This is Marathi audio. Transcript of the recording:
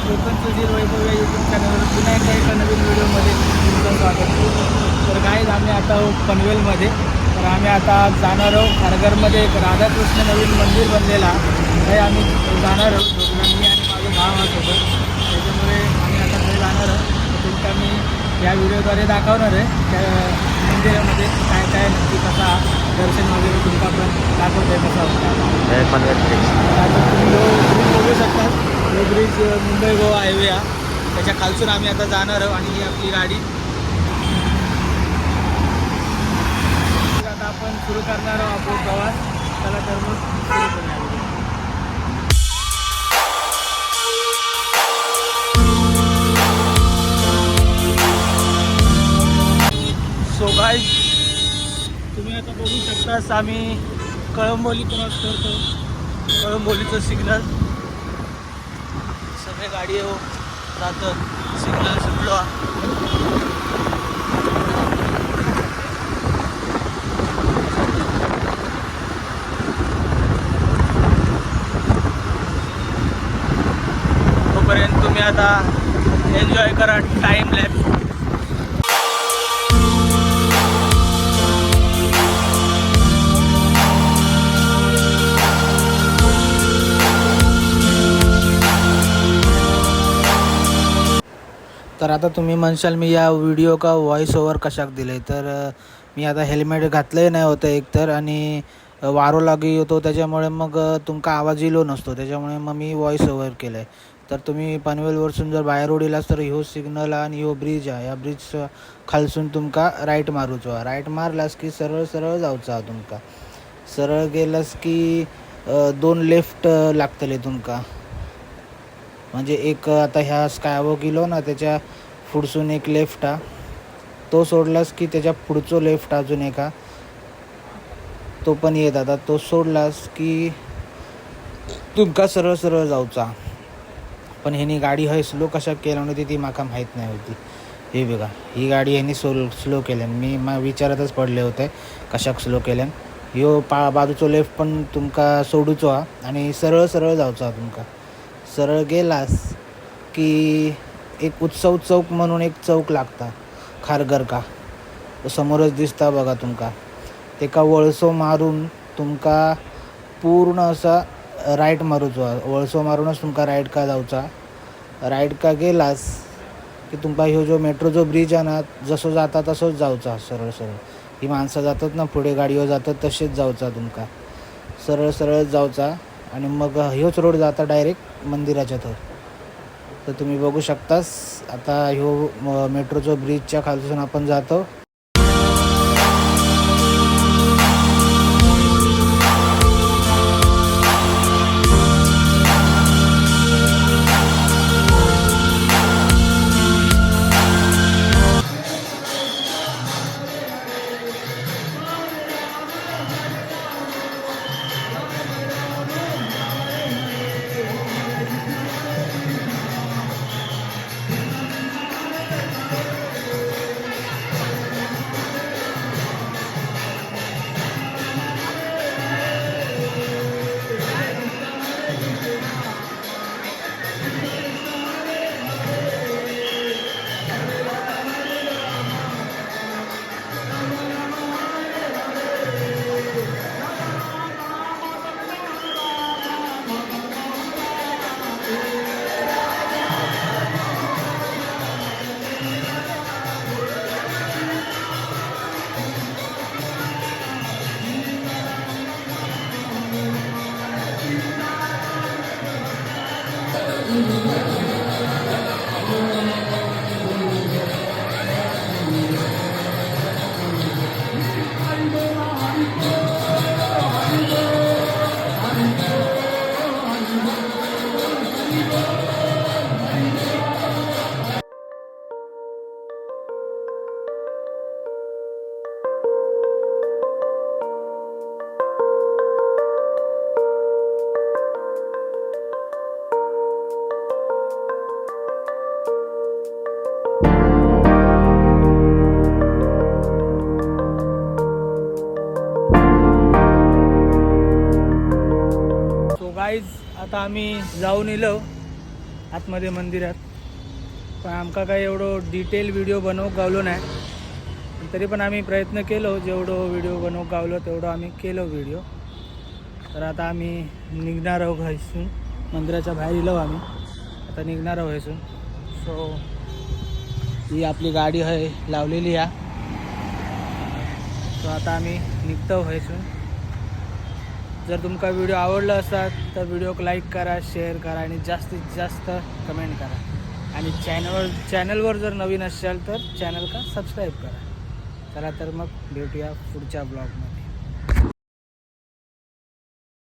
कोकण सुधीर वैभव या यूट्यूब चॅनलवर पुन्हा एकदा एका नवीन व्हिडिओमध्ये तुमचं स्वागत आहे. तर गाईज आम्ही आता पनवेलमध्ये, तर आम्ही आता जाणार आहोत खारघरमध्ये एक राधाकृष्ण नवीन मंदिर बनलेला आहे. आम्ही जाणार आहोत दोघांनी, मी आणि माझं भाव सोबत. त्याच्यामुळे आम्ही आता घरी जाणार आहोत. तुमचा मी या व्हिडिओद्वारे दाखवणार आहे त्या मंदिरामध्ये काय काय नक्की कसा दर्शन वगैरे तुमचा पण दाखवत आहे कसा होता. आता तुम्ही बघू शकता हे ब्रिज मुंबई गोवा हायवे हा, त्याच्या खालसून आम्ही आता जाणार आहोत आणि ही आपली गाडी आता आपण सुरू करणार आहोत आपला प्रवास. चला तर मग सुरू करूया. सो गाईज तुम्ही आता बघू शकता आम्ही कळंबोली क्रॉस करतो. कळंबोलीचं सिग्नल सगळे गाडी राहतं, सिग्नल सुटलो. तोपर्यंत तुम्ही आता एन्जॉय करा टाईम लॅप्स. तर आता तुम्ही म्हणशाल मी या व्हिडिओ का व्हॉइस ओव्हर कशाक दिले, तर मी आता हेल्मेट घातलंही नाही होतं एकतर, आणि वारो लागी होतो त्याच्यामुळे मग तुमका आवाज इलो नसतो, त्याच्यामुळे मग मी व्हॉइस ओव्हर केलं आहे. तर तुम्ही पनवेलवरसून जर बाहेर उडिलास तर ह्यो सिग्नल आणि ह्यो ब्रिज आहे, या ब्रिज खालसून तुमका राईट मारूचो. राईट मारलास की सरळ सरळ जाऊचा. तुमका सरळ गेलास की 2 लेफ्ट लागतले तुमका. म्हणजे एक आता ह्या स्कायवॉक गेलो ना, त्याच्या पुढसून एक लेफ्ट हा, तो सोडलास की त्याच्या पुढचं लेफ्ट अजून एक हा, तो पण येत. आता तो सोडलास की तुमका सरळ सरळ जाऊचा. पण ह्यानी गाडी हय स्लो कशा केल्या होती ती माका माहीत नाही होती. हे बघा, ही गाडी ह्यांनी स्लो केल्यान. मी विचारातच पडले होते कशाक स्लो केल्यान. ह्यो बाजूचो लेफ्ट पण तुमका सोडूचो हा आणि सरळ सरळ जाऊचा. तुमका सरळ गेलास की एक उत्सव चौक म्हणून एक चौक लागता खारघर का, समोरच दिसता बघा तुमका. ते का वळसो मारून तुमका पूर्ण असा राईट मारूचो. वळसो मारूनच तुमका राईट का जाऊचा. राईट का गेलास की तुमका ह्यो जो मेट्रो जो ब्रिज आहे ना, जसं जाता तसंच जाऊचा. सरळ सरळ ही माणसं जातात ना पुढे गाडीवर जातात तसेच जाऊचा. तुमका सरळ सरळ जाऊचा आणि मग ह्योच रोड जाता डायरेक्ट मंदिराच्या थर. तर तुम्ही बघू शकतास आता ह्यो मेट्रोच्या ब्रिजच्या खालसून आपण जातो. गाईज आता आम्ही जाऊन येलो आतमध्ये मंदिरात. पण आमका काय एवढं डिटेल व्हिडिओ बनवूक गावलो नाही, तरी पण आम्ही प्रयत्न केलो, जेवढं व्हिडिओ बनवूक गावलो तेवढं आम्ही केलो व्हिडिओ. तर आता आम्ही निघणार आहोत इथून, मंदिराच्या बाहेर इलो आम्ही, आता निघणार आहोत इथून. सो ही आपली गाडी आहे लावलेली या. सो आता आम्ही निघतो इथून. जर तुमका व्हिडिओ आवडला असतात तर व्हिडिओक लाईक करा, शेअर करा आणि जास्तीत जास्त कमेंट करा. आणि चॅनलवर जर नवीन असाल तर चॅनल का सबस्क्राईब करा. चला तर मग भेटूया पुढच्या ब्लॉगमध्ये.